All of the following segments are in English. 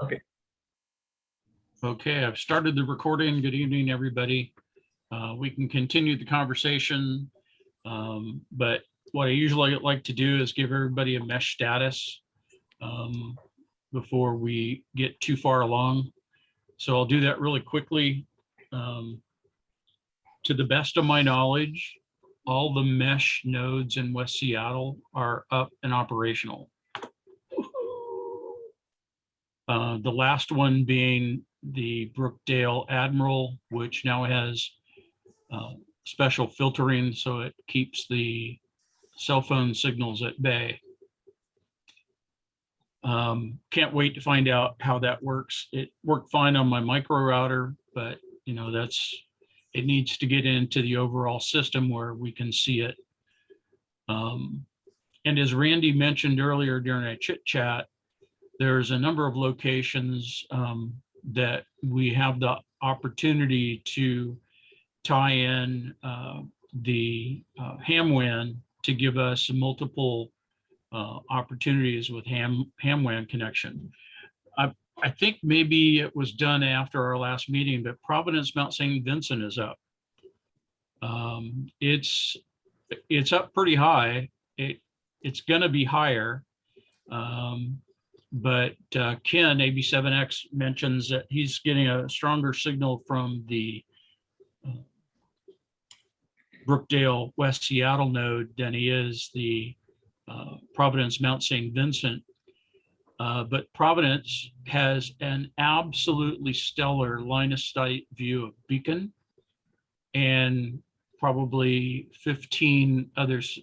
Okay. Okay, I've started the recording. Good evening, everybody. We can continue the conversation, but what I usually like to do is give everybody a mesh status before we get too far along. So I'll do that really quickly. To the best of my knowledge, all the mesh nodes in West Seattle are up and operational. The last one being the Brookdale Admiral, which now has special filtering, so it keeps the cell phone signals at bay. Can't wait to find out how that works. It worked fine on my micro router, but you know, it needs to get into the overall system where we can see it. And as Randy mentioned earlier during a chit chat, there's a number of locations that we have the opportunity to tie in the ham-WAN to give us multiple opportunities with ham-WAN connection. I think maybe it was done after our last meeting, but Providence Mount St. Vincent is up. It's up pretty high. It's going to be higher. But Ken, AB7X, mentions that he's getting a stronger signal from the Brookdale West Seattle node than he is the Providence Mount St. Vincent. But Providence has an absolutely stellar line of sight view of Beacon and probably 15 others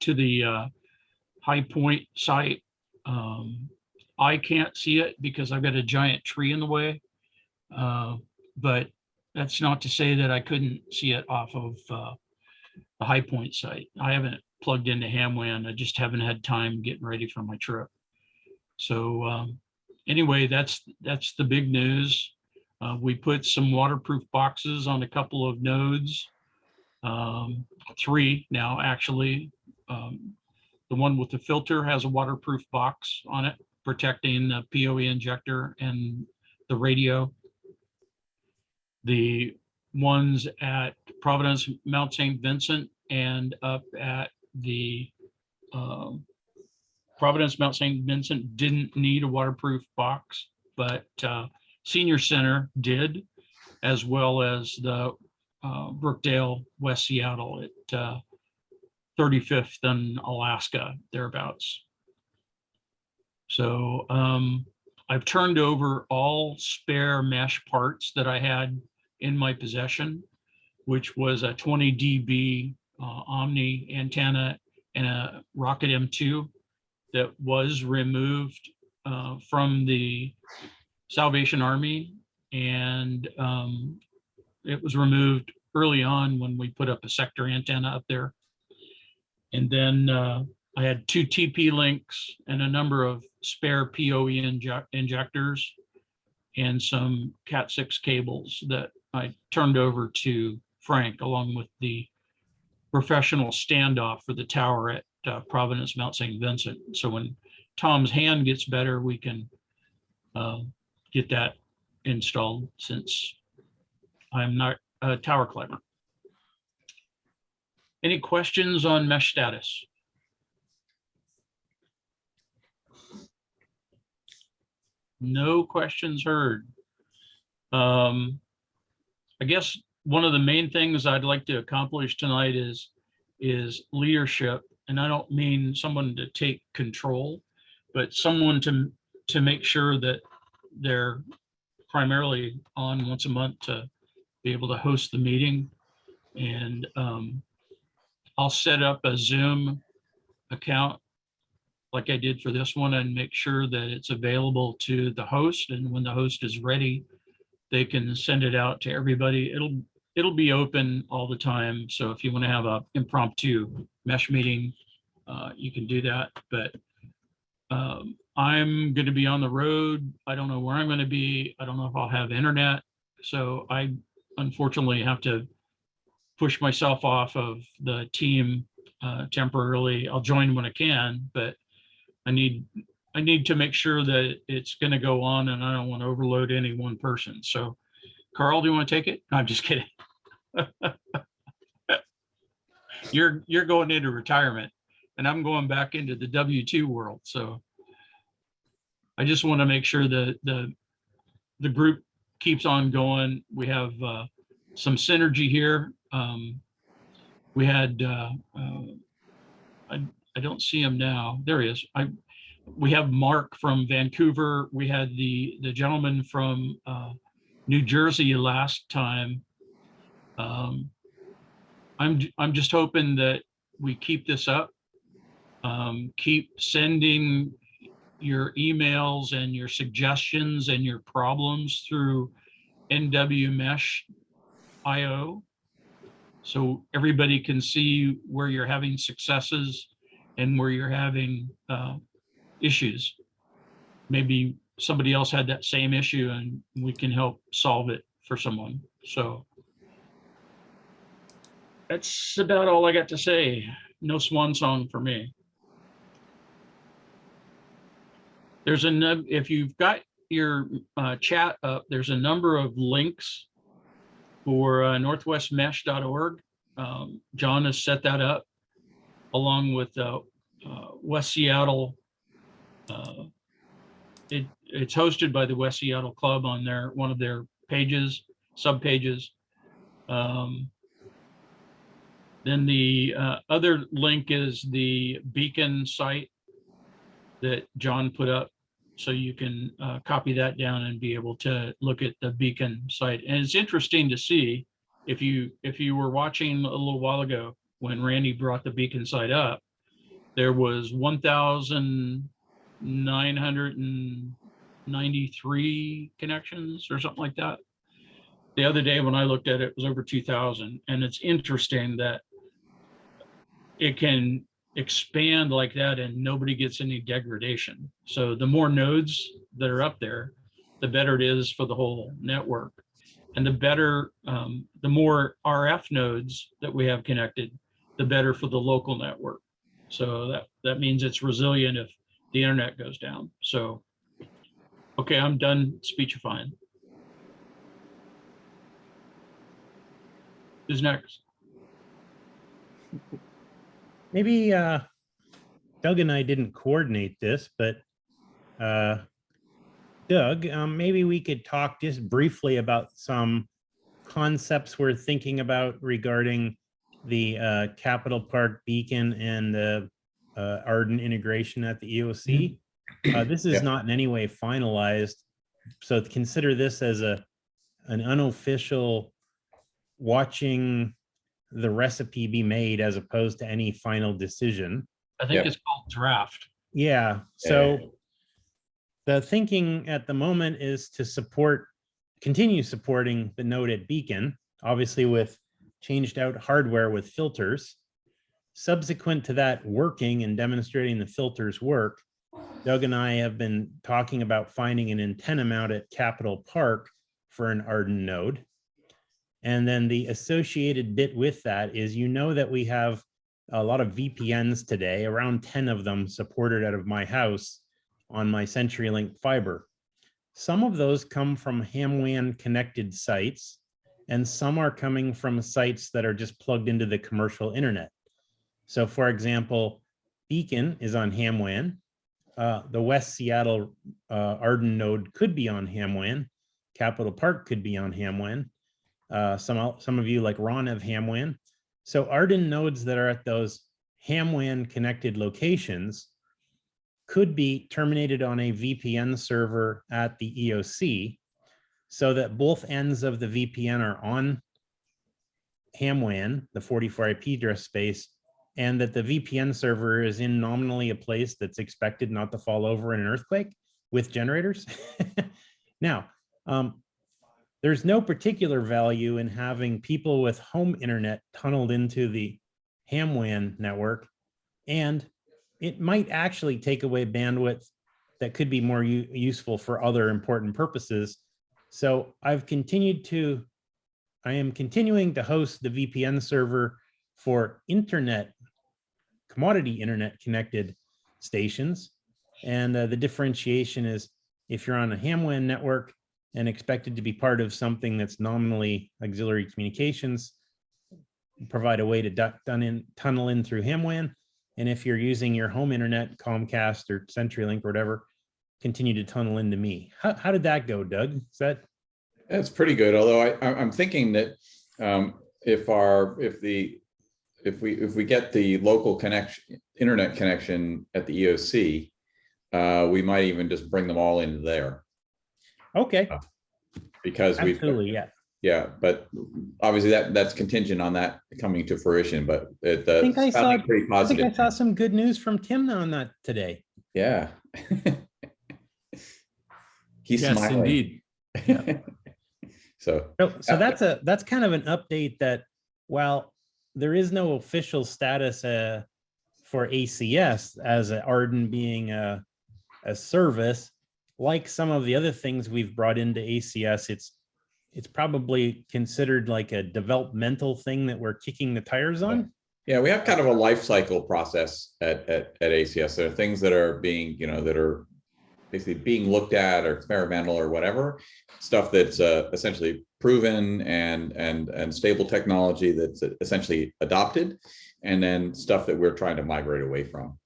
to the High Point site. I can't see it because I've got a giant tree in the way, but that's not to say that I couldn't see it off of the High Point site. I haven't plugged into ham-WAN. I just haven't had time getting ready for my trip. So anyway, that's the big news. We put some waterproof boxes on a couple of nodes, 3 now actually. The one with the filter has a waterproof box on it, protecting the PoE injector and the radio. The ones at Providence Mount St. Vincent and up at the Providence Mount St. Vincent didn't need a waterproof box, but Senior Center did, as well as the Brookdale West Seattle at 35th and Alaska, thereabouts. So I've turned over all spare mesh parts that I had in my possession, which was a 20 dB Omni antenna and a Rocket M2 that was removed from the Salvation Army. And it was removed early on when we put up a sector antenna up there. And then I had 2 TP links and a number of spare PoE injectors and some Cat6 cables that I turned over to Frank, along with the professional standoff for the tower at Providence Mount St. Vincent. So when Tom's hand gets better, we can get that installed, since I'm not a tower climber. Any questions on mesh status? No questions heard. I guess one of the main things I'd like to accomplish tonight is leadership. And I don't mean someone to take control, but someone to make sure that they're primarily on once a month to be able to host the meeting. And I'll set up a Zoom account like I did for this one and make sure that it's available to the host. And when the host is ready, they can send it out to everybody. It'll be open all the time. So if you want to have an impromptu mesh meeting, you can do that. But I'm going to be on the road. I don't know where I'm going to be. I don't know if I'll have internet. So I unfortunately have to push myself off of the team temporarily. I'll join when I can, but I need I need to make sure that it's going to go on, and I don't want to overload any one person. So, Carl, do you want to take it? No, I'm just kidding. You're going into retirement, and I'm going back into the W-2 world. So, I just want to make sure that the group keeps on going. We have some synergy here. We had I don't see him now. There he is. We have Mark from Vancouver. We had the gentleman from New Jersey last time. I'm just hoping that we keep this up. Keep sending your emails and your suggestions and your problems through NWMESH.io, so everybody can see where you're having successes and where you're having issues. Maybe somebody else had that same issue and we can help solve it for someone. So that's about all I got to say. No swan song for me. There's if you've got your chat up, there's a number of links for NWMESH.org. John has set that up along with West Seattle. It's hosted by the West Seattle Club on one of their pages, sub pages. Then the other link is the Beacon site that John put up. So you can copy that down and be able to look at the Beacon site. And it's interesting to see, if you were watching a little while ago when Randy brought the Beacon site up, there was 1,993 connections or something like that. The other day when I looked at it, it was over 2,000. And it's interesting that it can expand like that and nobody gets any degradation. So the more nodes that are up there, the better it is for the whole network. And the better, the more RF nodes that we have connected, the better for the local network. So that means it's resilient if the internet goes down. So, okay, I'm done speechifying. Who's next? Maybe Doug and I didn't coordinate this, but Doug, maybe we could talk just briefly about some concepts we're thinking about regarding the Capitol Park Beacon and the AREDN integration at the EOC. This is not in any way finalized, so consider this as an unofficial watching the recipe be made as opposed to any final decision. I think it's called draft. Yeah. So the thinking at the moment is to continue supporting the node at Beacon, obviously with changed out hardware with filters. Subsequent to that working and demonstrating the filters work, Doug and I have been talking about finding an antenna mount at Capitol Park for an AREDN node. And then the associated bit with that is, that we have a lot of VPNs today, around 10 of them supported out of my house on my CenturyLink fiber. Some of those come from HamWAN connected sites, and some are coming from sites that are just plugged into the commercial internet. So for example, Beacon is on HamWAN. The West Seattle AREDN node could be on HamWAN. Capitol Park could be on HamWAN. Some of you like Ron have HamWAN. So AREDN nodes that are at those HamWAN connected locations could be terminated on a VPN server at the EOC, so that both ends of the VPN are on HamWAN, the 44 IP address space, and that the VPN server is in nominally a place that's expected not to fall over in an earthquake with generators. Now, there's no particular value in having people with home internet tunneled into the HamWAN network, and it might actually take away bandwidth that could be more useful for other important purposes. So I am continuing to host the VPN server for commodity internet connected stations. And the differentiation is if you're on a ham WAN network and expected to be part of something that's nominally auxiliary communications, provide a way to tunnel in through ham WAN. And if you're using your home internet, Comcast or CenturyLink or whatever, continue to tunnel into me. How did that go, Doug? Is that? That's pretty good. Although I'm thinking that if we get the local internet connection at the EOC, we might even just bring them all into there. Okay. Because absolutely, yeah. Yeah, but obviously that's contingent on that coming to fruition. But it I think I saw pretty positive. I think I saw some good news from Tim on that today. Yeah. He's yes, smiling. indeed. Yeah. So that's kind of an update that while there is no official status for ACS as AREDN being a service, like some of the other things we've brought into ACS, it's probably considered like a developmental thing that we're kicking the tires on. Yeah, we have kind of a life cycle process at ACS. There are things that are being, that are basically being looked at or experimental or whatever, stuff that's essentially proven and stable technology that's essentially adopted, and then stuff that we're trying to migrate away from.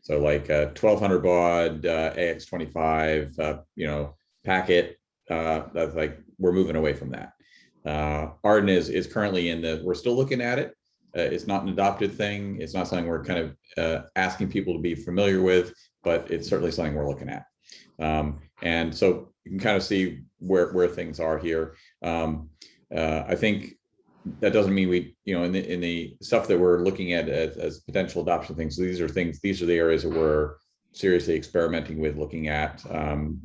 So like 1200 baud, AX25, packet, that's like, we're moving away from that. AREDN is currently we're still looking at it. It's not an adopted thing. It's not something we're kind of asking people to be familiar with, but it's certainly something we're looking at. And so you can kind of see where things are here. I think that doesn't mean we, in the stuff that we're looking at as potential adoption things, these are the areas that we're seriously experimenting with, looking at,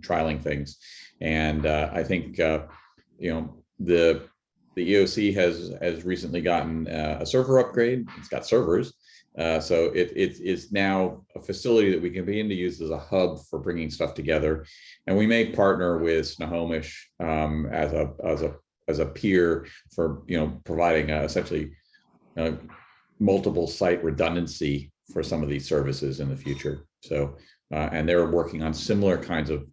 trialing things. And I think, the EOC has recently gotten a server upgrade. It's got servers. So it's now a facility that we can begin to use as a hub for bringing stuff together. And we may partner with NWMESH as a peer for, providing essentially multiple site redundancy for some of these services in the future. So, and they're working on similar kinds of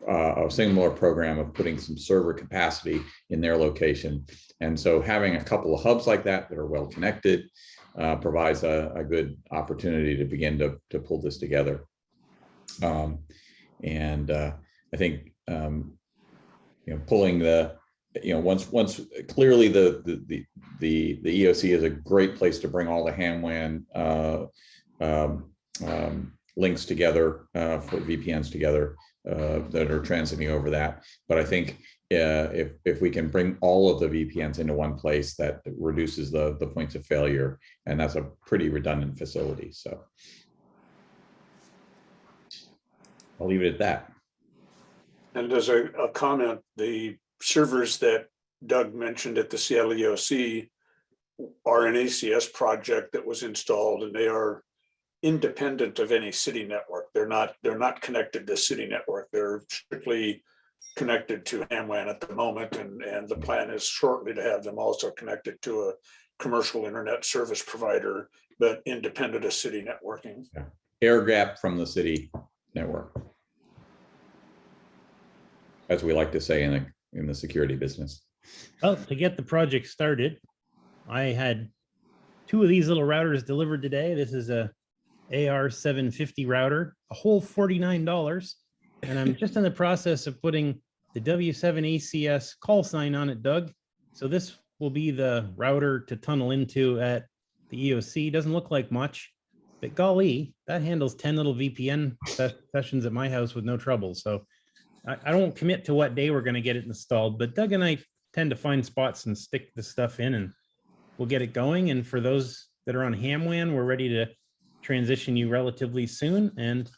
a similar program of putting some server capacity in their location. And so having a couple of hubs like that are well connected provides a good opportunity to begin to pull this together. I think pulling the once clearly the EOC is a great place to bring all the ham WAN links together for VPNs together that are transiting over that. But I think if we can bring all of the VPNs into one place, that reduces the points of failure, and that's a pretty redundant facility. So I'll leave it at that. And as a comment, the servers that Doug mentioned at the Seattle EOC are an ACS project that was installed, and they are independent of any city network. They're not connected to city network. They're strictly connected to ham WAN at the moment, and the plan is shortly to have them also connected to a commercial internet service provider, but independent of city networking. Yeah. Air gap from the city network, as we like to say in the security business. Well, to get the project started, I had 2 of these little routers delivered today. This is a AR750 router, a whole $49. And I'm just in the process of putting the W7 ACS call sign on it, Doug. So this will be the router to tunnel into at the EOC. Doesn't look like much, but golly, that handles 10 little VPN sessions at my house with no trouble. So I don't commit to what day we're going to get it installed, but Doug and I tend to find spots and stick the stuff in, and we'll get it going. And for those that are on ham WAN, we're ready to transition you relatively soon. And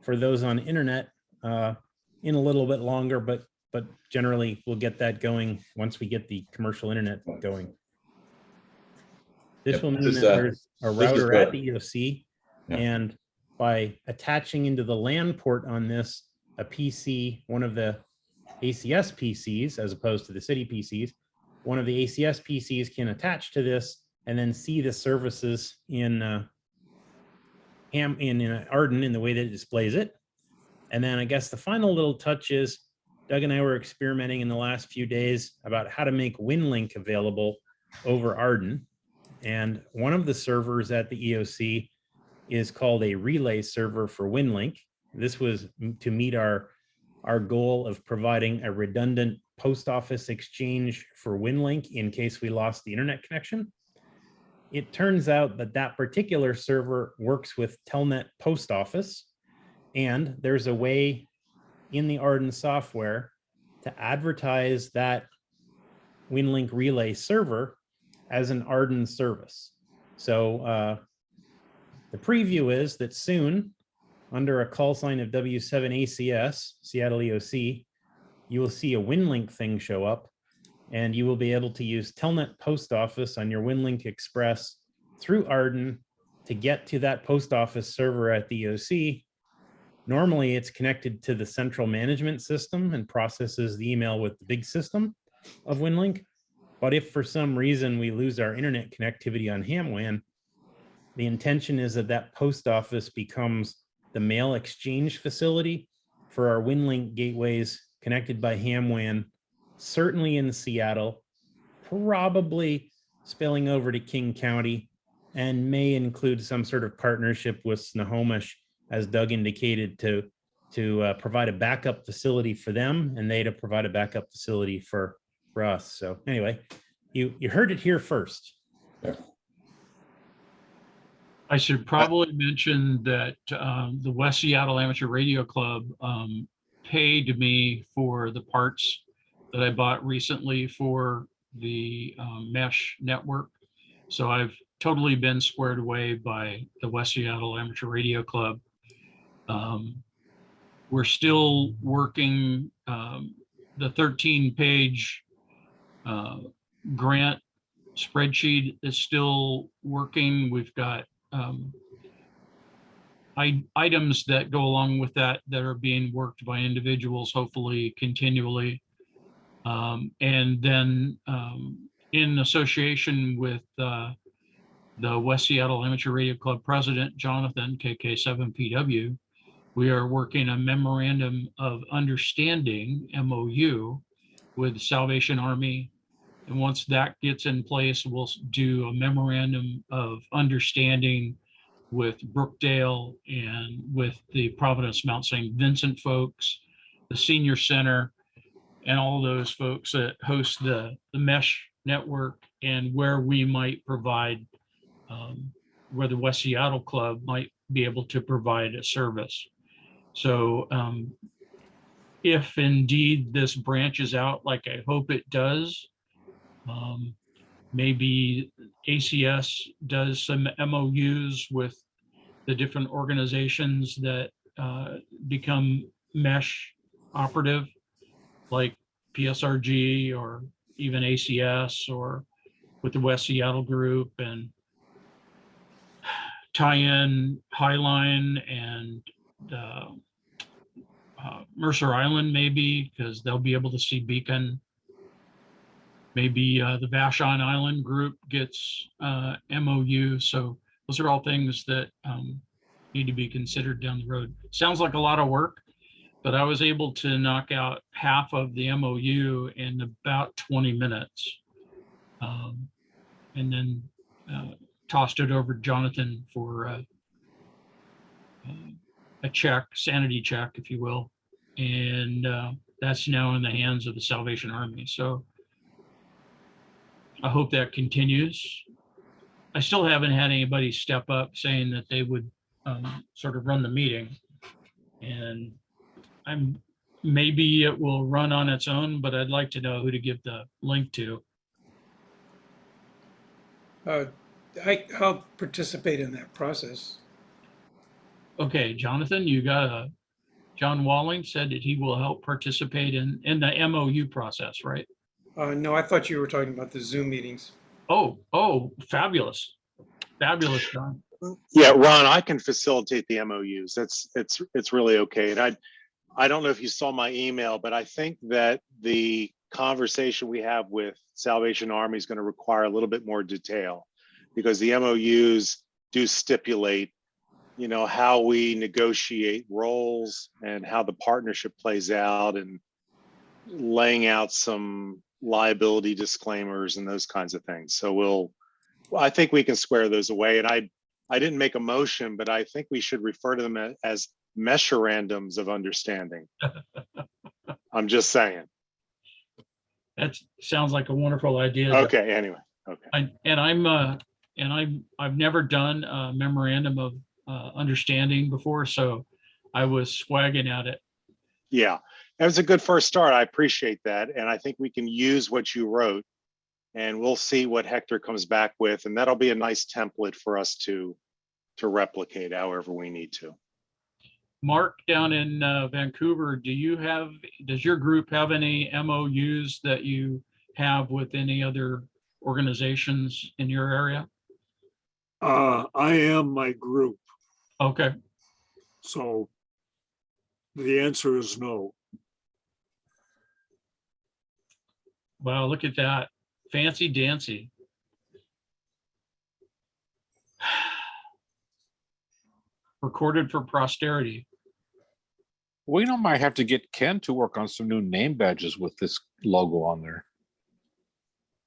for those on internet, in a little bit longer, but generally we'll get that going once we get the commercial internet going. This will mean that there's a router at the EOC, and by attaching into the LAN port on this, a PC, one of the ACS PCs, as opposed to the city PCs, one of the ACS PCs can attach to this and then see the services in AREDN in the way that it displays it. And then I guess the final little touch is Doug and I were experimenting in the last few days about how to make WinLink available over AREDN. And one of the servers at the EOC is called a relay server for WinLink. This was to meet our goal of providing a redundant post office exchange for WinLink in case we lost the internet connection. It turns out that that particular server works with Telnet Post Office, and there's a way in the AREDN software to advertise that WinLink relay server as an AREDN service. So the preview is that soon, under a call sign of W7ACS, Seattle EOC, you will see a WinLink thing show up, and you will be able to use Telnet Post Office on your WinLink Express through AREDN to get to that post office server at the EOC. Normally, it's connected to the central management system and processes the email with the big system of WinLink. But if for some reason we lose our internet connectivity on HamWAN, the intention is that that post office becomes the mail exchange facility for our WinLink gateways connected by HamWAN, certainly in Seattle, probably spilling over to King County, and may include some sort of partnership with NWMESH, as Doug indicated, to provide a backup facility for them, and they to provide a backup facility for us. So anyway, you heard it here first. Yeah. I should probably mention that the West Seattle Amateur Radio Club paid me for the parts that I bought recently for the Mesh Network. So I've totally been squared away by the West Seattle Amateur Radio Club. We're still working the 13-page grant spreadsheet is still working. We've got items that go along with that are being worked by individuals, hopefully continually. And then in association with the West Seattle Amateur Radio Club president, Jonathan, KK7PW, we are working a memorandum of understanding, MOU, with the Salvation Army. And once that gets in place, we'll do a memorandum of understanding with Brookdale and with the Providence Mount St. Vincent folks, the Senior Center, and all those folks that host the Mesh Network, and where we might provide, where the West Seattle Club might be able to provide a service. So if indeed this branches out like I hope it does, maybe ACS does some MOUs with the different organizations that become mesh operative, like PSRG or even ACS, or with the West Seattle group, and tie in Highline and Mercer Island, maybe, because they'll be able to see Beacon. Maybe the Vashon Island group gets MOU. So those are all things that need to be considered down the road. Sounds like a lot of work, but I was able to knock out half of the MOU in about 20 minutes. And then tossed it over to Jonathan for a check, sanity check, if you will. And that's now in the hands of the Salvation Army. So I hope that continues. I still haven't had anybody step up saying that they would sort of run the meeting. And maybe it will run on its own, but I'd like to know who to give the link to. I'll participate in that process. Okay, Jonathan, you got John Walling said that he will help participate in the MOU process, right? No, I thought you were talking about the Zoom meetings. Oh, fabulous. Fabulous, John. Yeah, Ron, I can facilitate the MOUs. It's really okay. And I don't know if you saw my email, but I think that the conversation we have with Salvation Army is going to require a little bit more detail, because the MOUs do stipulate how we negotiate roles and how the partnership plays out, and laying out some liability disclaimers and those kinds of things. So I think we can square those away. And I didn't make a motion, but I think we should refer to them as mesherandums of understanding. I'm just saying. That sounds like a wonderful idea. Okay, anyway. Okay. I've never done a memorandum of understanding before, so I was swagging at it. Yeah, that was a good first start. I appreciate that. And I think we can use what you wrote, and we'll see what Hector comes back with. And that'll be a nice template for us to replicate however we need to. Mark, down in Vancouver, does your group have any MOUs that you have with any other organizations in your area? I am my group, Okay, so the answer is no. wow, look at that. Fancy dancy. Recorded for posterity. We might have to get Ken to work on some new name badges with this logo on there.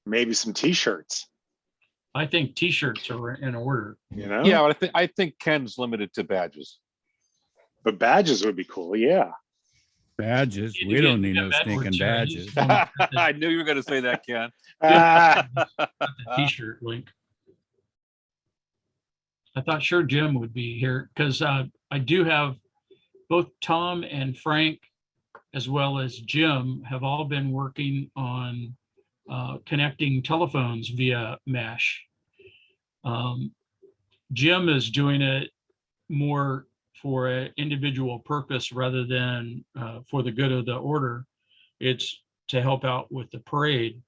Maybe some t-shirts, I think t-shirts are in order. Yeah, but I think Ken's limited to badges. But badges would be cool. Yeah. Badges. Need to We get don't need no Tim Edwards stinking here. badges. He's going to I knew you were going to say that, Ken. the t-shirt link. I thought sure Jim would be here because I do have both Tom and Frank, as well as Jim, have all been working on connecting telephones via mesh. Jim is doing it more for an individual purpose rather than for the good of the order. It's to help out with the parade.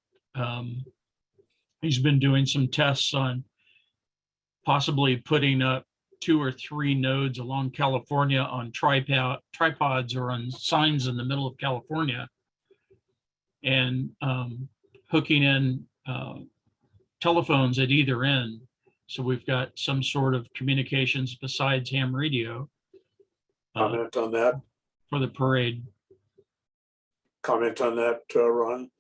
He's been doing some tests on possibly putting up 2 or 3 nodes along California on tripods or on signs in the middle of California, and hooking in telephones at either end. So we've got some sort of communications besides ham radio Comment on that, for the parade. Ron.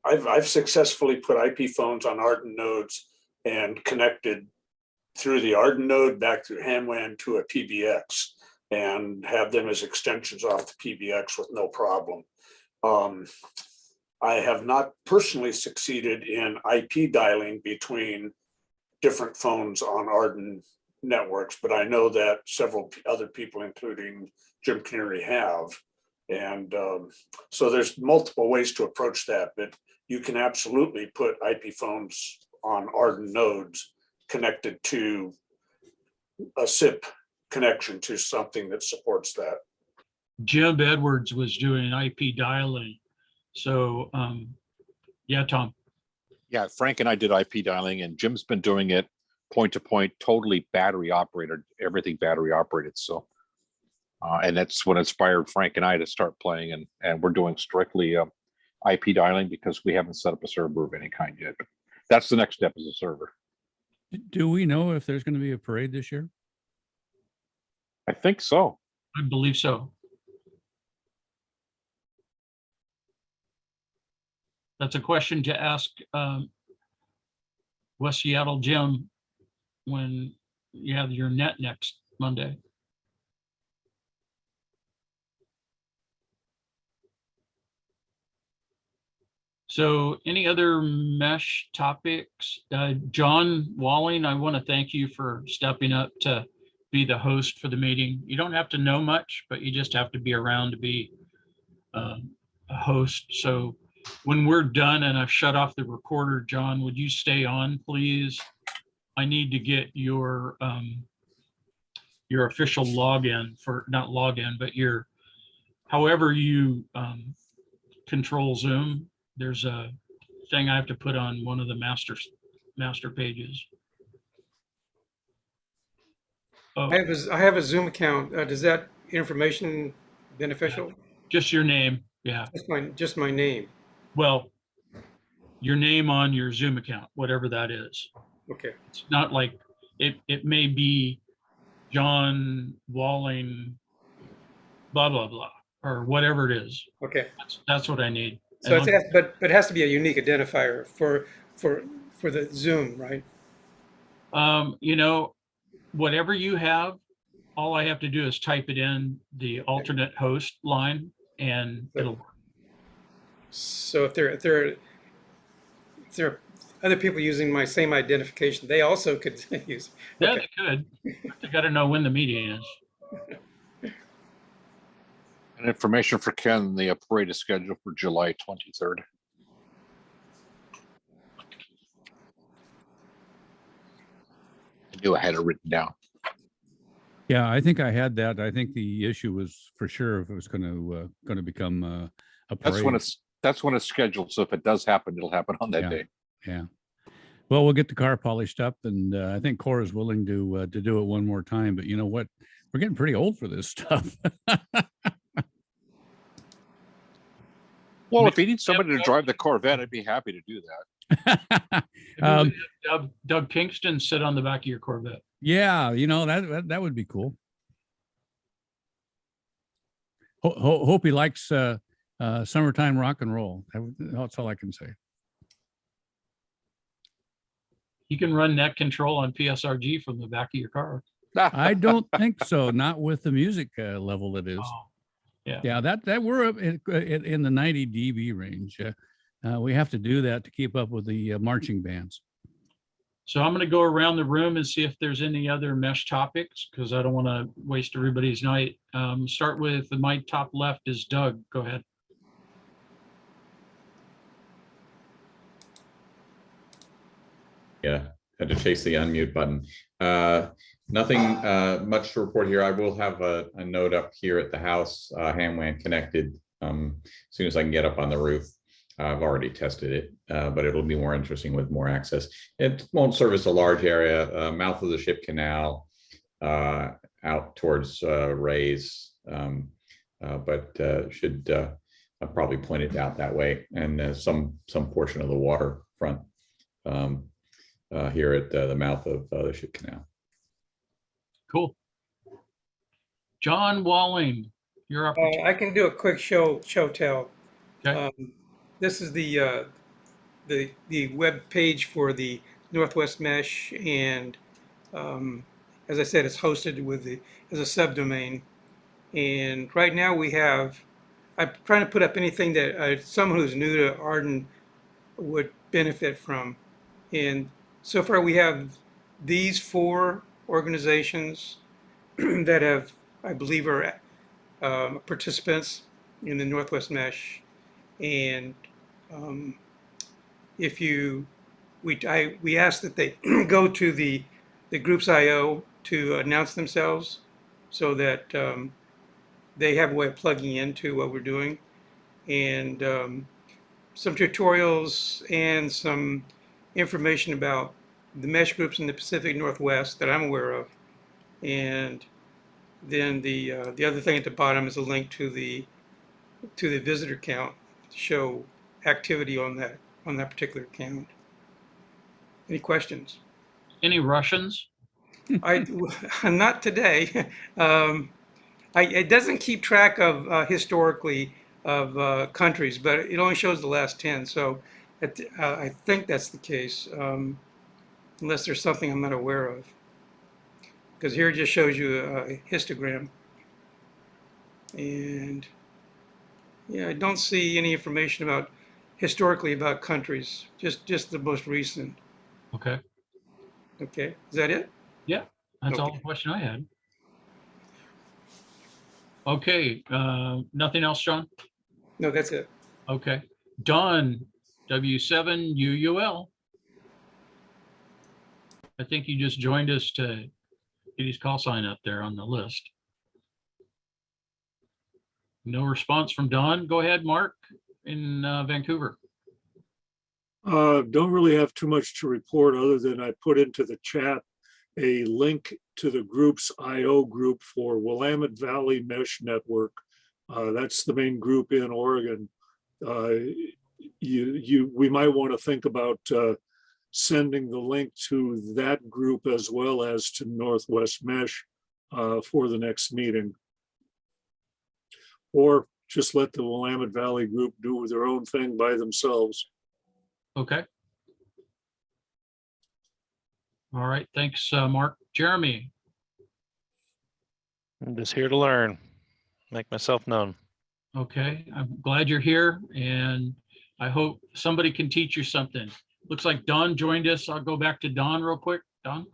I've successfully put IP phones on AREDN nodes and connected through the AREDN node back through HamWAN to a PBX and have them as extensions off the PBX with no problem. I have not personally succeeded in IP dialing between different phones on AREDN networks, but I know that several other people, including Jim Canary, have. And so there's multiple ways to approach that, but you can absolutely put IP phones on AREDN nodes connected to a SIP connection to something that supports that. Jim Edwards was doing IP dialing. So yeah, Tom. Yeah, Frank and I did IP dialing, and Jim's been doing it point to point, totally battery operated, everything battery operated. So, and that's what inspired Frank and I to start playing, and we're doing strictly IP dialing because we haven't set up a server of any kind yet. But that's the next step, is a server. Do we know if there's going to be a parade this year? I think so. I believe so. That's a question to ask West Seattle Jim when you have your net next Monday. So any other mesh topics? John Walling, I want to thank you for stepping up to be the host for the meeting. You don't have to know much, but you just have to be around to be a host. So when we're done and I've shut off the recorder, John, would you stay on, please? I need to get your official login for, not login, but your, however you control Zoom. There's a thing I have to put on one of the master pages. Oh, I have a Zoom account. Does that information beneficial? just your name. Yeah. Just my name. Well, your name on your Zoom account, whatever that is. Okay. It's not like it may be John Walling, blah, blah, blah, or whatever it is. Okay. That's what I need. So And it's, but it has to be a unique identifier for the Zoom, right? you know, whatever you have, all I have to do is type it in the alternate host line and it'll work. So if there are other people using my same identification, they also could use. Yeah, Okay. they could. They got to know when the meeting is. And information for Ken, the parade is scheduled for July 23rd. I knew I had it written down. Yeah, I think I had that. I think the issue was for sure if it was going to become a parade. That's when it's scheduled. So if it does happen, it'll happen on that Yeah. day. Yeah. Well, we'll get the car polished up, and I think Cora's willing to do it one more time. But you know what? We're getting pretty old for this stuff. Well, if you need somebody to drive the Corvette, I'd be happy to do that. Doug Kingston sit on the back of your Corvette. Yeah, you know, that would be cool. Hope he likes summertime rock and roll. That's all I can say. You can run net control on PSRG from the back of your car. I don't think so. Not with the music level it is. Oh, yeah. Yeah, that we're up in the 90 dB range. We have to do that to keep up with the marching bands. So I'm going to go around the room and see if there's any other mesh topics, because I don't want to waste everybody's night. Start with my top left is Doug. Go ahead. Yeah, had to chase the unmute button. Nothing much to report here. I will have a note up here at the house, HamWAN connected, as soon as I can get up on the roof. I've already tested it, but it'll be more interesting with more access. It won't service a large area, mouth of the ship canal, out towards Ray's, but should probably point it out that way, and some portion of the waterfront here at the mouth of the ship canal. Cool. John Walling, you're up. I can do a quick show tell. Okay. This is the web page for the Northwest Mesh, and as I said, it's hosted as a subdomain. And right now I'm trying to put up anything that someone who's new to AREDN would benefit from. And so far we have these 4 organizations that I believe are participants in the Northwest Mesh. And we asked that they go to the groups IO to announce themselves, so that they have a way of plugging into what we're doing, and some tutorials and some information about the mesh groups in the Pacific Northwest that I'm aware of. And then the other thing at the bottom is a link to the visitor count to show activity on that particular account. Any questions? Any Russians? Not today. It doesn't keep track of historically of countries, but it only shows the last 10. So I think that's the case, unless there's something I'm not aware of. Because here it just shows you a histogram. And yeah, I don't see any information historically about countries, just the most recent. Okay. Okay, is that it? Yeah, that's all Okay. the question I had. Okay, nothing else, John? No, that's it. Okay, Don, W7UUL. I think you just joined us to get his call sign up there on the list. No response from Don. Go ahead, Mark, in Vancouver. Don't really have too much to report, other than I put into the chat a link to the group's IO group for Willamette Valley Mesh Network. That's the main group in Oregon. We might want to think about sending the link to that group as well as to Northwest Mesh for the next meeting. Or just let the Willamette Valley group do their own thing by themselves. Okay. All right, thanks, Mark. Jeremy, I'm just here to learn, make myself known. okay, I'm glad you're here, and I hope somebody can teach you something. Looks like Don joined us. I'll go back to Don real quick. Don?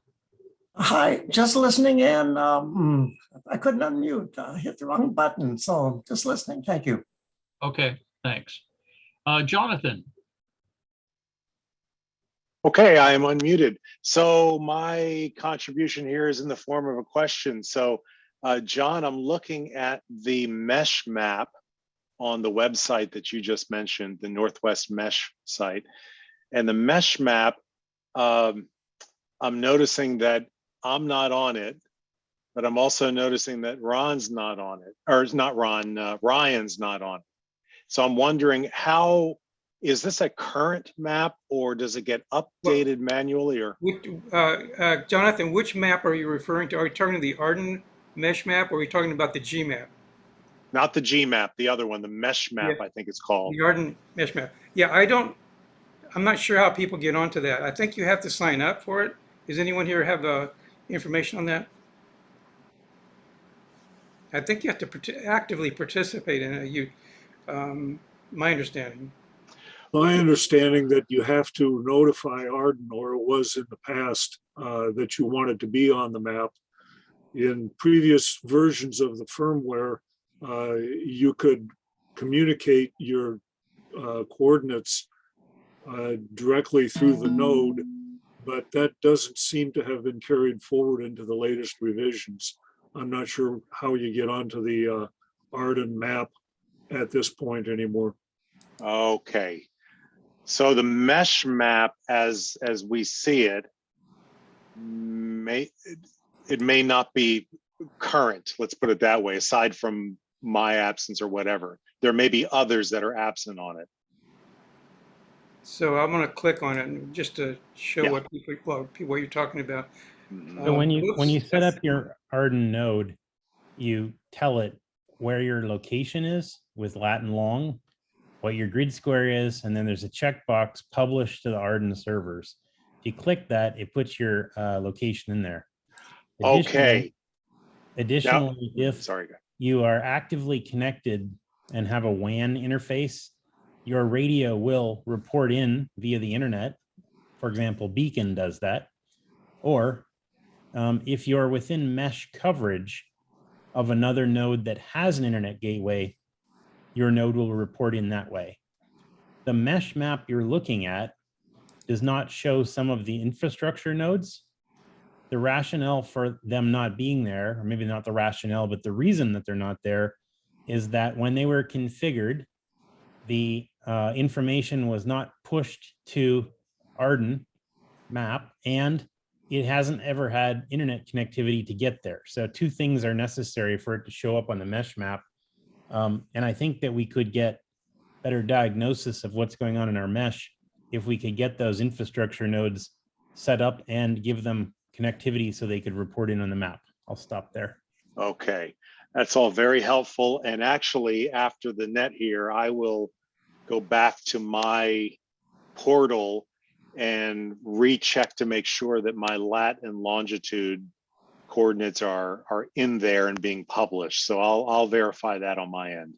Hi, just listening in. I couldn't unmute, hit the wrong button, so just listening. Thank you. Okay, thanks. Jonathan? Okay, I am unmuted. So my contribution here is in the form of a question. So John, I'm looking at the mesh map on the website that you just mentioned, the Northwest Mesh site. And the mesh map, I'm noticing that I'm not on it, but I'm also noticing that Ron's not on it, or it's not Ron, Ryan's not on it. So I'm wondering, how is this a current map, or does it get updated manually? Or Jonathan, which map are you referring to? Are you talking to the AREDN Mesh map, or are you talking about the G map? not the G map, the other one, the mesh map, Yeah. I think it's called. The AREDN Mesh map. Yeah, I'm not sure how people get onto that. I think you have to sign up for it. Does anyone here have information on that? I think you have to actively participate in it. My understanding. My understanding that you have to notify AREDN, or it was in the past, that you wanted to be on the map. In previous versions of the firmware, you could communicate your coordinates directly through the node, but that doesn't seem to have been carried forward into the latest revisions. I'm not sure how you get onto the AREDN map at this point anymore. Okay. So the mesh map, as we see it, may not be current. Let's put it that way. Aside from my absence or whatever, there may be others that are absent on it. So I'm going to click on it just to show Yeah. what you're talking about. So when you Oops. set up your AREDN node, you tell it where your location is with Latin long, what your grid square is, and then there's a checkbox published to the AREDN servers. If you click that, it puts your location in there. Okay. Additionally, if Sorry. you are actively connected and have a WAN interface, your radio will report in via the internet. For example, Beacon does that. Or if you're within mesh coverage of another node that has an internet gateway, your node will report in that way. The mesh map you're looking at does not show some of the infrastructure nodes. The rationale for them not being there, or maybe not the rationale, but the reason that they're not there is that when they were configured, the information was not pushed to AREDN map, and it hasn't ever had internet connectivity to get there. So two things are necessary for it to show up on the mesh map. And I think that we could get better diagnosis of what's going on in our mesh if we could get those infrastructure nodes set up and give them connectivity so they could report in on the map. I'll stop there. Okay. That's all very helpful. And actually, after the net here, I will go back to my portal and recheck to make sure that my lat and longitude coordinates are in there and being published. So I'll verify that on my end.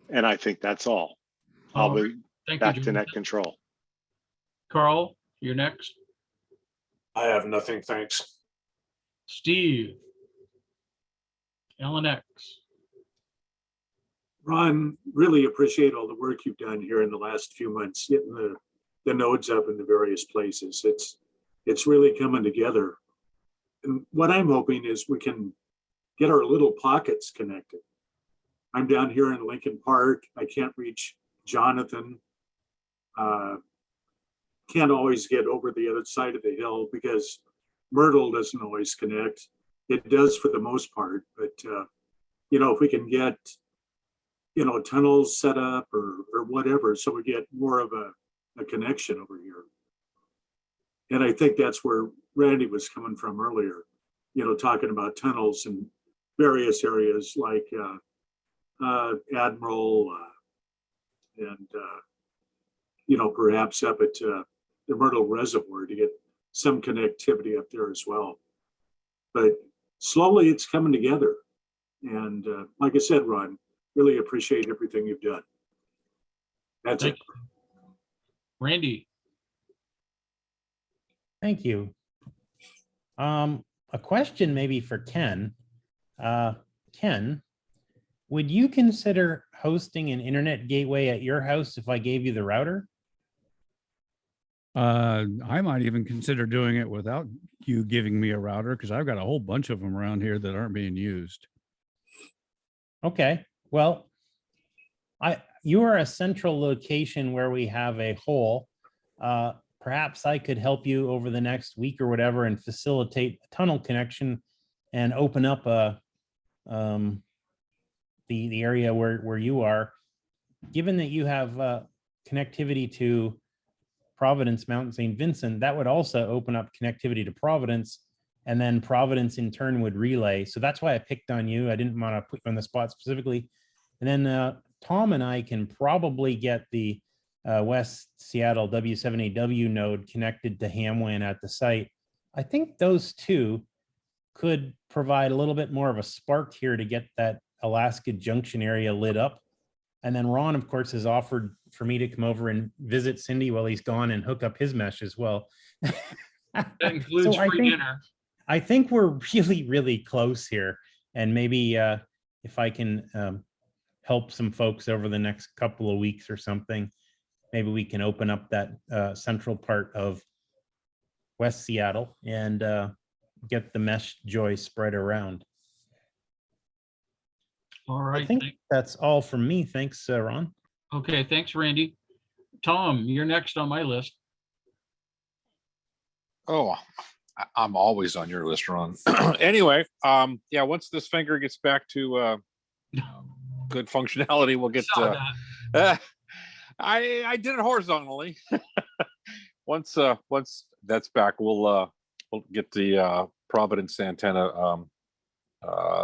And I think that's all. I'll be back to net control. Carl, you're next. I have nothing, thanks. Steve. LNX. Ron, really appreciate all the work you've done here in the last few months, getting the nodes up in the various places. It's really coming together. And what I'm hoping is we can get our little pockets connected. I'm down here in Lincoln Park. I can't reach Jonathan. Can't always get over the other side of the hill because Myrtle doesn't always connect. It does for the most part, but if we can get tunnels set up or whatever, so we get more of a connection over here. And I think that's where Randy was coming from earlier, talking about tunnels in various areas like Admiral and, perhaps up at the Myrtle Reservoir to get some connectivity up there as well. But slowly it's coming together. And like I said, Ron, really appreciate everything you've done. That's it. Randy. Thank you. A question maybe for Ken. Ken, would you consider hosting an internet gateway at your house if I gave you the router? I might even consider doing it without you giving me a router, because I've got a whole bunch of them around here that aren't being used. Okay, well, you are a central location where we have a hole. Perhaps I could help you over the next week or whatever and facilitate a tunnel connection and open up the area where you are. Given that you have connectivity to Providence, Mount St. Vincent, that would also open up connectivity to Providence, and then Providence in turn would relay. So that's why I picked on you. I didn't want to put you on the spot specifically. And then Tom and I can probably get the West Seattle W7AW node connected to Hamwin at the site. I think those two could provide a little bit more of a spark here to get that Alaska Junction area lit up. And then Ron, of course, has offered for me to come over and visit Cindy while he's gone and hook up his mesh as well. That includes So free dinner. I think we're really, really close here. And maybe if I can help some folks over the next couple of weeks or something, maybe we can open up that central part of West Seattle and get the mesh joy spread around. All right. I think that's all from me. Thanks, Ron. Okay, thanks, Randy. Tom, you're next on my list. Oh, I'm always on your list, Ron. Anyway, yeah, once this finger gets back to good functionality, we'll get I did it horizontally. Once that's back, we'll get the Providence antenna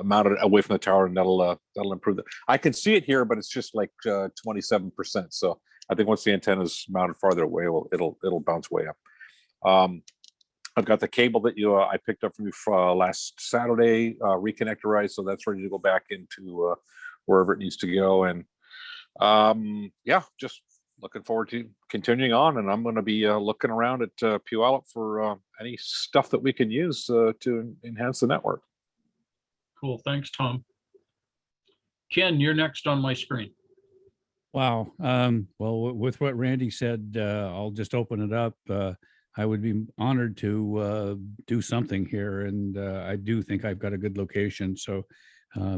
mounted away from the tower, and that'll improve it. I can see it here, but it's just like 27%. So I think once the antenna is mounted farther away, it'll bounce way up. I've got the cable that I picked up from you last Saturday, reconnectorized, so that's ready to go back into wherever it needs to go. And yeah, just looking forward to continuing on. And I'm going to be looking around at Puyallup for any stuff that we can use to enhance the network. Cool. Thanks, Tom. Ken, you're next on my screen. Wow. Well, with what Randy said, I'll just open it up. I would be honored to do something here, and I do think I've got a good location, so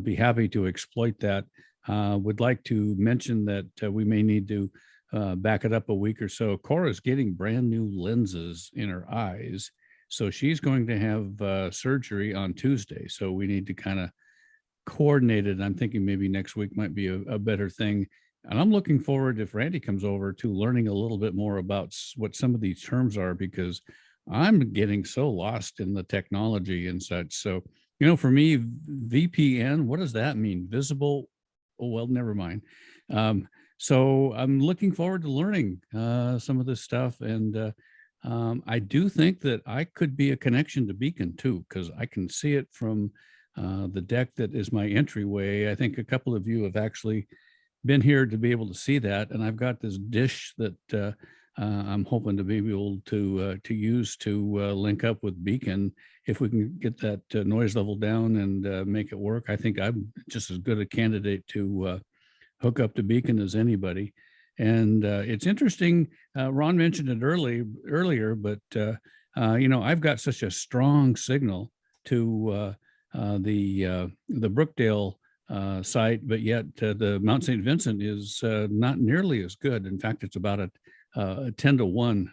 be happy to exploit that. Would like to mention that we may need to back it up a week or so. Cora's getting brand new lenses in her eyes, so she's going to have surgery on Tuesday, so we need to kind of coordinate it. I'm thinking maybe next week might be a better thing. And I'm looking forward, if Randy comes over, to learning a little bit more about what some of these terms are, because I'm getting so lost in the technology and such. So, for me, VPN, what does that mean? Visible? Oh, well, never mind. So I'm looking forward to learning some of this stuff. And I do think that I could be a connection to Beacon too, because I can see it from the deck that is my entryway. I think a couple of you have actually been here to be able to see that, and I've got this dish that I'm hoping to be able to use to link up with Beacon. If we can get that noise level down and make it work, I think I'm just as good a candidate to hook up to Beacon as anybody. And it's interesting. Ron mentioned it earlier, but I've got such a strong signal to the Brookdale site, but yet the Mount St. Vincent is not nearly as good. In fact, it's about a 10-to-1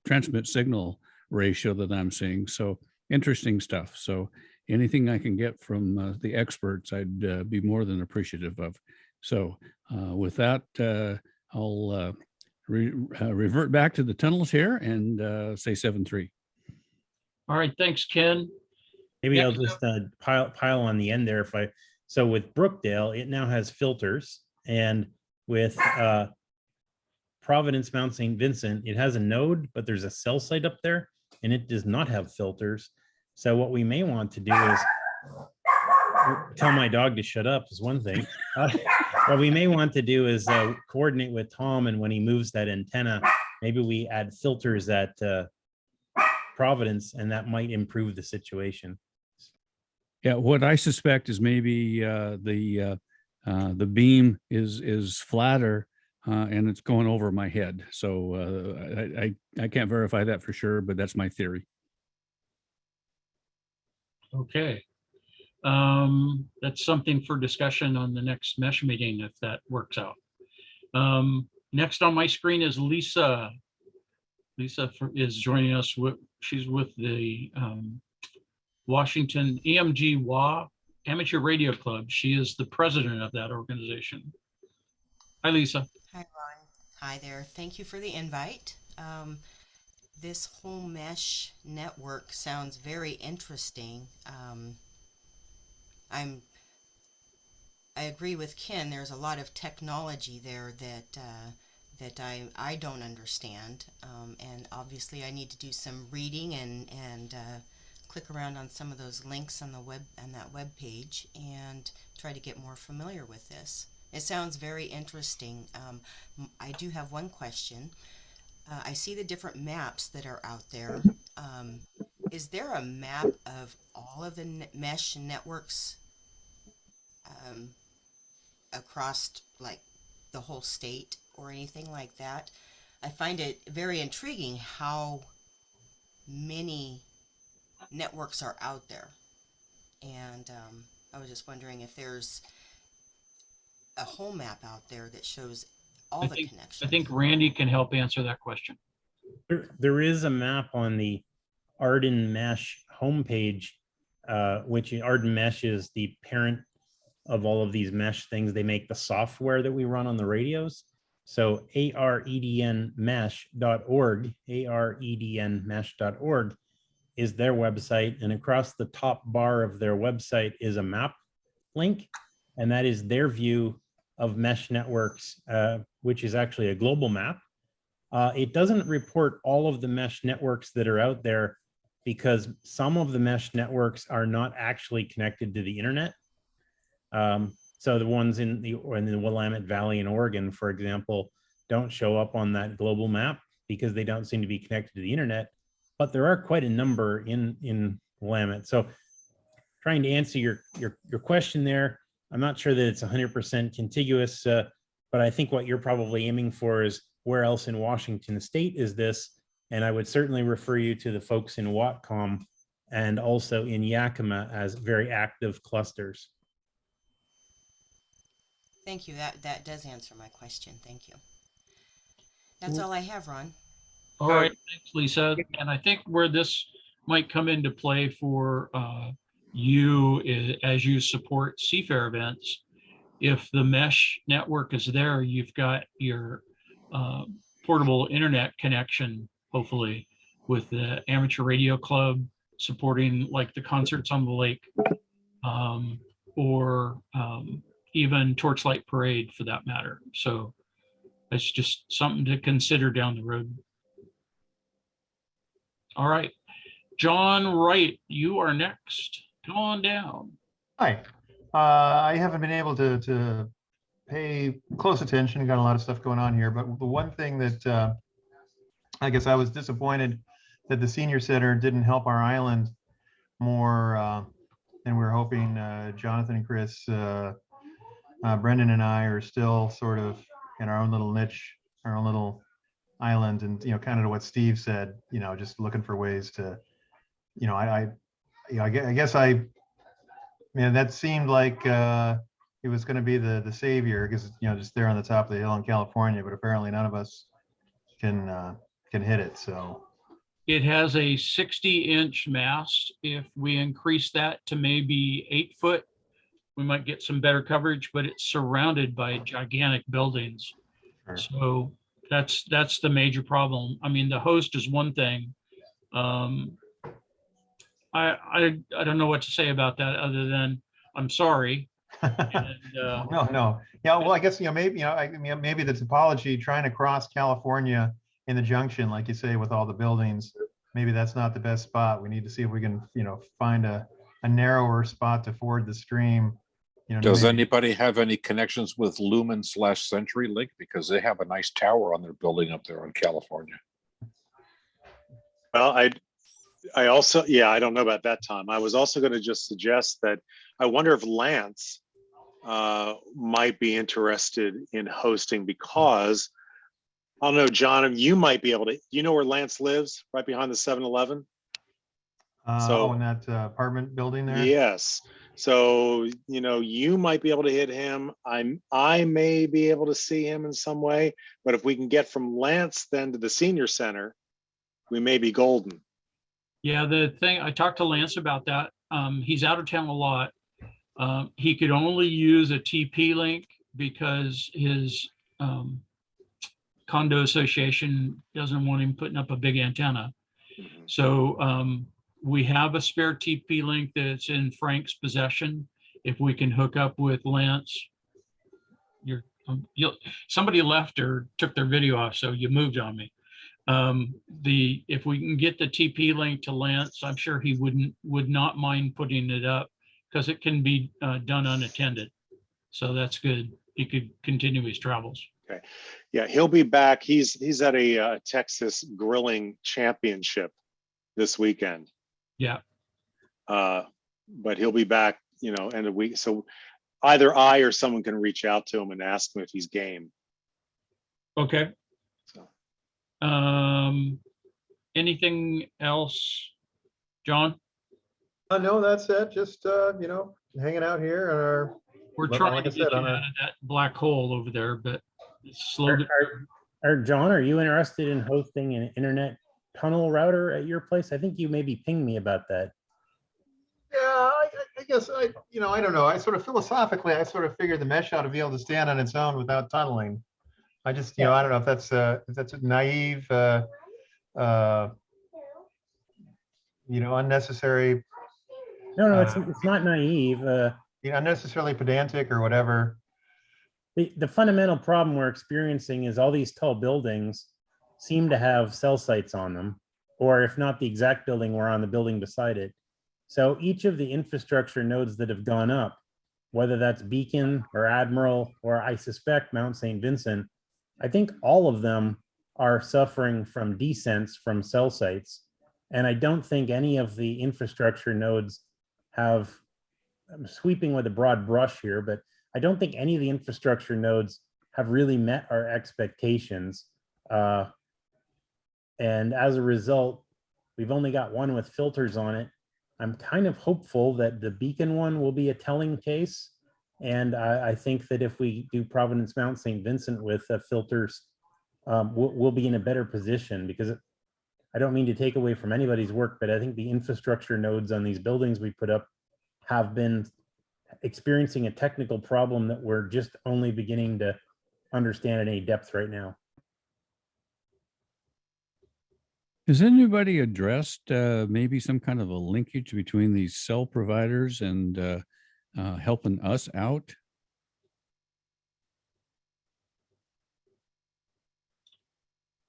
transmit signal ratio that I'm seeing. So interesting stuff. So anything I can get from the experts, I'd be more than appreciative of. So with that, I'll revert back to the tunnels here and say 7-3. All right, thanks, Ken. Maybe I'll Next just pile on the end there. So with Brookdale, it now has filters, and with Providence Mount St. Vincent, it has a node, but there's a cell site up there, and it does not have filters. So what we may want to do is tell my dog to shut up is one thing. What we may want to do is coordinate with Tom, and when he moves that antenna, maybe we add filters at Providence, and that might improve the situation. Yeah, what I suspect is maybe the beam is flatter and it's going over my head. So I can't verify that for sure, but that's my theory. Okay. That's something for discussion on the next mesh meeting if that works out. Next on my screen is Lisa. Lisa is joining us. She's with the Washington EMG-WA Amateur Radio Club. She is the president of that organization. Hi, Lisa. Hi, Ron. Hi there. Thank you for the invite. This whole mesh network sounds very interesting. I agree with Ken. There's a lot of technology there that I don't understand, and obviously I need to do some reading and click around on some of those links on that web page and try to get more familiar with this. It sounds very interesting. I do have one question. I see the different maps that are out there. Is there a map of all of the mesh networks across like the whole state or anything like that? I find it very intriguing how many networks are out there, and I was just wondering if there's a whole map out there that shows all the connections. I think Randy can help answer that question. There is a map on the AREDN Mesh homepage, which AREDN Mesh is the parent of all of these mesh things. They make the software that we run on the radios. So AREDNmesh.org, AREDNmesh.org is their website. And across the top bar of their website is a map link. And that is their view of mesh networks, which is actually a global map. It doesn't report all of the mesh networks that are out there because some of the mesh networks are not actually connected to the internet. So the ones in the Willamette Valley in Oregon, for example, don't show up on that global map because they don't seem to be connected to the internet. But there are quite a number in Willamette. So trying to answer your question there, I'm not sure that it's 100% contiguous, but I think what you're probably aiming for is where else in Washington state is this? And I would certainly refer you to the folks in Whatcom and also in Yakima as very active clusters. Thank you. That does answer my question. Thank you. That's all I have, Ron. All right, thanks, Lisa. And I think where this might come into play for you is, as you support Seafair events, if the mesh network is there, you've got your portable internet connection, hopefully, with the Amateur Radio Club supporting like the concerts on the lake, or even Torchlight Parade for that matter. So that's just something to consider down the road. All right, John Wright, you are next. Come on down. Hi. I haven't been able to pay close attention. I've got a lot of stuff going on here, but the one thing that I guess I was disappointed that the senior center didn't help our island more than we were hoping. Jonathan and Chris, Brendan and I are still sort of in our own little niche, our own little island, and kind of to what Steve said, just looking for ways to, I guess that seemed like it was going to be the savior, because just there on the top of the hill in California, but apparently none of us can hit it. So it has a 60-inch mast. If we increase that to maybe 8 foot, we might get some better coverage, but it's surrounded by gigantic buildings. Sure. So That's the major problem. I mean, the host is one thing. I don't know what to say about that other than I'm sorry. And, No. Yeah, well, I guess, maybe, maybe the topology trying to cross California in the junction, like you say, with all the buildings, maybe that's not the best spot. We need to see if we can, find a narrower spot to ford the stream. Does maybe- anybody have any connections with Lumen/CenturyLink? Because they have a nice tower on their building up there in California. Well, I also, yeah, I don't know about that, Tom. I was also going to just suggest that I wonder if Lance might be interested in hosting, because I don't know, John, you might be able to, you know where Lance lives, right behind the 7-Eleven? in that apartment building there? Yes. So, you might be able to hit him. I may be able to see him in some way, but if we can get from Lance then to the senior center, we may be golden. yeah, the thing, I talked to Lance about that. He's out of town a lot. He could only use a TP link because his condo association doesn't want him putting up a big antenna. So we have a spare TP link that's in Frank's possession. If we can hook up with Lance, somebody left or took their video off, so you moved on me. If we can get the TP link to Lance, I'm sure he would not mind putting it up, because it can be done unattended. So that's good. He could continue his travels. Okay. Yeah, he'll be back. He's at a Texas grilling championship this weekend. Yeah. But he'll be back, end of week. So either I or someone can reach out to him and ask him if he's game. Okay. So. Anything else, John? No, that's it. Just, hanging out here in our. We're Like trying I to said, get you on out a- of that black hole over there, but it's slow. John, are you interested in hosting an internet tunnel router at your place? I think you maybe pinged me about that. Yeah, I guess I don't know. I sort of philosophically, I sort of figured the mesh ought to be able to stand on its own without tunneling. I just, I don't know if that's naive, unnecessary. No, it's not naive. Unnecessarily pedantic or whatever. The fundamental problem we're experiencing is all these tall buildings seem to have cell sites on them, or if not the exact building, we're on the building beside it. So each of the infrastructure nodes that have gone up, whether that's Beacon or Admiral, or I suspect Mount St. Vincent, I think all of them are suffering from descents from cell sites. And I don't think any of the infrastructure nodes have, I'm sweeping with a broad brush here, but I don't think any of the infrastructure nodes have really met our expectations. And as a result, we've only got one with filters on it. I'm kind of hopeful that the Beacon one will be a telling case. And I think that if we do Providence Mount St. Vincent with filters, we'll be in a better position, because I don't mean to take away from anybody's work, but I think the infrastructure nodes on these buildings we put up have been experiencing a technical problem that we're just only beginning to understand at any depth right now. Has anybody addressed maybe some kind of a linkage between these cell providers and helping us out?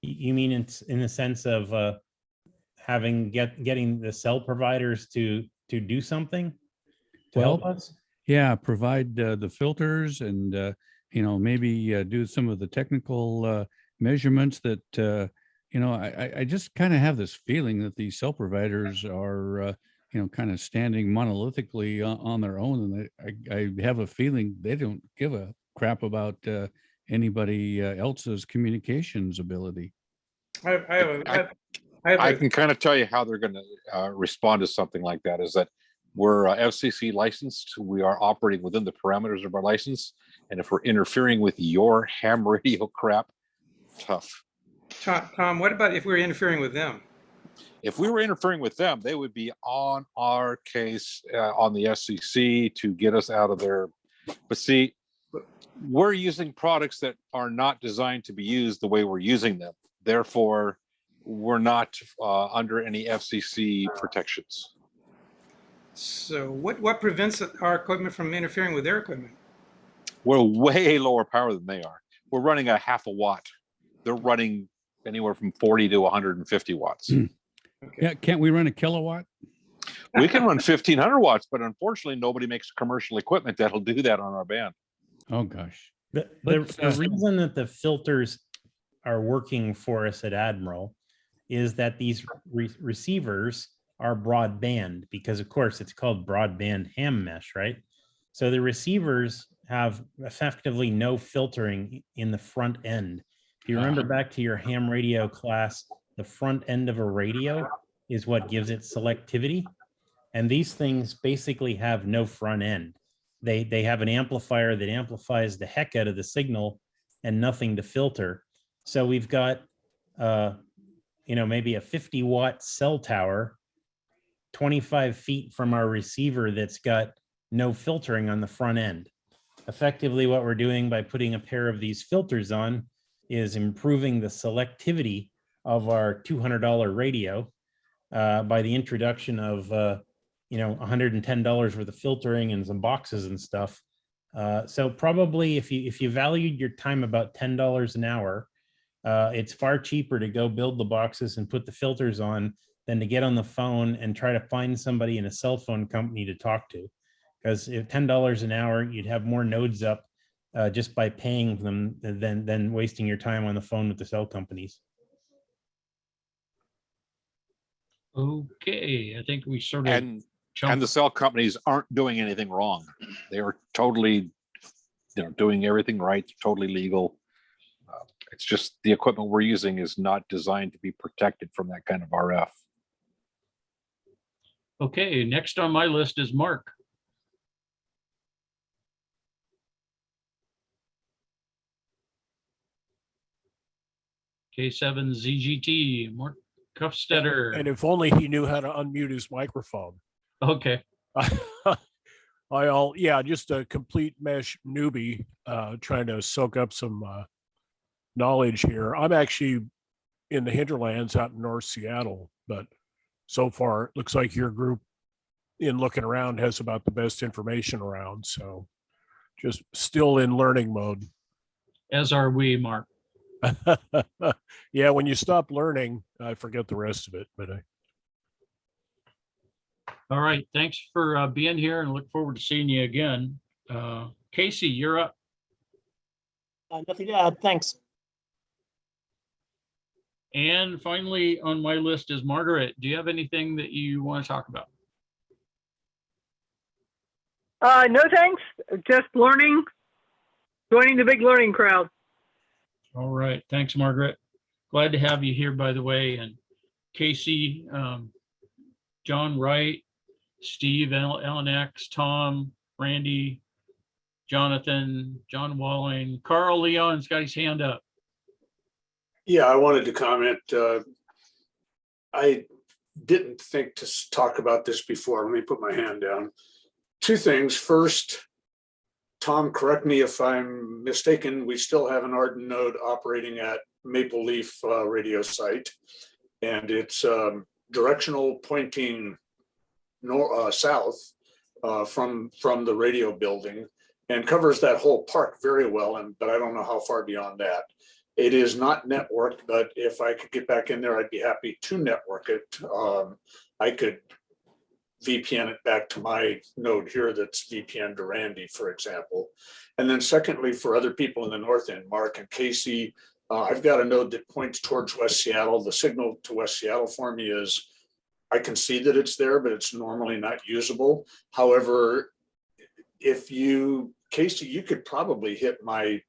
You mean in the sense of getting the cell providers to do something to help us? Yeah, provide the filters and maybe do some of the technical measurements that I just kind of have this feeling that these cell providers are kind of standing monolithically on their own, and I have a feeling they don't give a crap about anybody else's communications ability. I can kind of tell you how they're going to respond to something like that. Is that we're FCC licensed. We are operating within the parameters of our license. And if we're interfering with your ham radio crap, tough. Tom, what about if we were interfering with them? If we were interfering with them, they would be on our case on the FCC to get us out of there. But see, we're using products that are not designed to be used the way we're using them. Therefore, we're not under any FCC protections. So what prevents our equipment from interfering with their equipment? We're way lower power than they are. We're running a half a watt. They're running anywhere from 40 to 150 watts. Okay. Yeah, can't we run a kilowatt? We can run 1500 watts, but unfortunately, nobody makes commercial equipment that'll do that on our band. Oh, gosh. The Let's, reason that the filters are working for us at Admiral is that these receivers are broadband, because of course it's called broadband ham mesh, right? So the receivers have effectively no filtering in the front end. If you remember back to your ham radio class, the front end of a radio is what gives it selectivity. And these things basically have no front end. They have an amplifier that amplifies the heck out of the signal and nothing to filter. So we've got, maybe a 50 watt cell tower, 25 feet from our receiver that's got no filtering on the front end. Effectively, what we're doing by putting a pair of these filters on is improving the selectivity of our $200 radio by the introduction of $110 worth of filtering and some boxes and stuff. So probably if you valued your time about $10 an hour, it's far cheaper to go build the boxes and put the filters on than to get on the phone and try to find somebody in a cell phone company to talk to. Because if $10 an hour, you'd have more nodes up just by paying them than wasting your time on the phone with the cell companies. Okay, I think we sort of And the cell companies aren't doing anything wrong. They are totally, doing everything right, totally legal. It's just the equipment we're using is not designed to be protected from that kind of RF. Okay, next on my list is Mark. K7 ZGT, Mark Kufstetter. And if only he knew how to unmute his microphone. Okay. Just a complete mesh newbie trying to soak up some knowledge here. I'm actually in the hinterlands out in North Seattle, but so far it looks like your group in looking around has about the best information around. So just still in learning mode. As are we, Mark. Yeah, when you stop learning, I forget the rest of it. But all right, thanks for being here and look forward to seeing you again. Casey, you're up. Nothing to add. Thanks. And finally on my list is Margaret. Do you have anything that you want to talk about? No, thanks. Just learning, joining the big learning crowd. All right. Thanks, Margaret. Glad to have you here, by the way. And Casey, John Wright, Steve, LNX, Tom, Randy, Jonathan, John Walling, Carl Leon's got his hand up. Yeah, I wanted to comment. I didn't think to talk about this before. Let me put my hand down. Two things. First, Tom, correct me if I'm mistaken. We still have an AREDN node operating at Maple Leaf radio site, and it's directional pointing south from the radio building and covers that whole park very well. But I don't know how far beyond that. It is not networked, but if I could get back in there, I'd be happy to network it. I could VPN it back to my node here that's VPN to Randy, for example. And then secondly, for other people in the north end, Mark and Casey, I've got a node that points towards West Seattle. The signal to West Seattle for me is, I can see that it's there, but it's normally not usable. However, Casey, you could probably hit my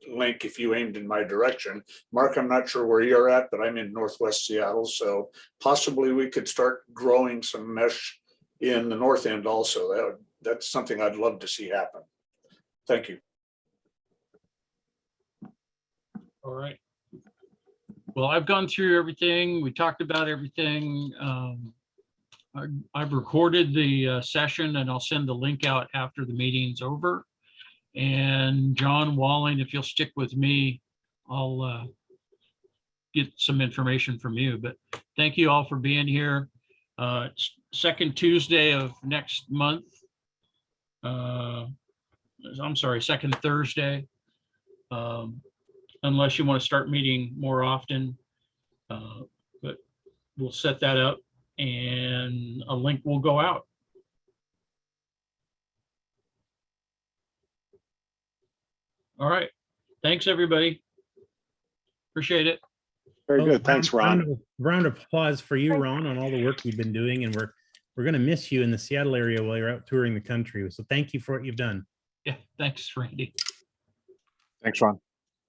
link if you aimed in my direction. Mark, I'm not sure where you're at, but I'm in Northwest Seattle. So possibly we could start growing some mesh in the north end also. That's something I'd love to see happen. Thank you. All right. Well, I've gone through everything. We talked about everything. I've recorded the session and I'll send the link out after the meeting's over. And John Walling, if you'll stick with me, I'll get some information from you. But thank you all for being here. It's second Tuesday of next month. I'm sorry, second Thursday. Unless you want to start meeting more often. But we'll set that up and a link will go out. All right. Thanks, everybody. Appreciate it. Very Well, good. Thanks, Ron. Round of applause for you, Ron, on all the work you've been doing. And we're going to miss you in the Seattle area while you're out touring the country. So thank you for what you've done. Yeah, thanks, Randy. Thanks, Ron.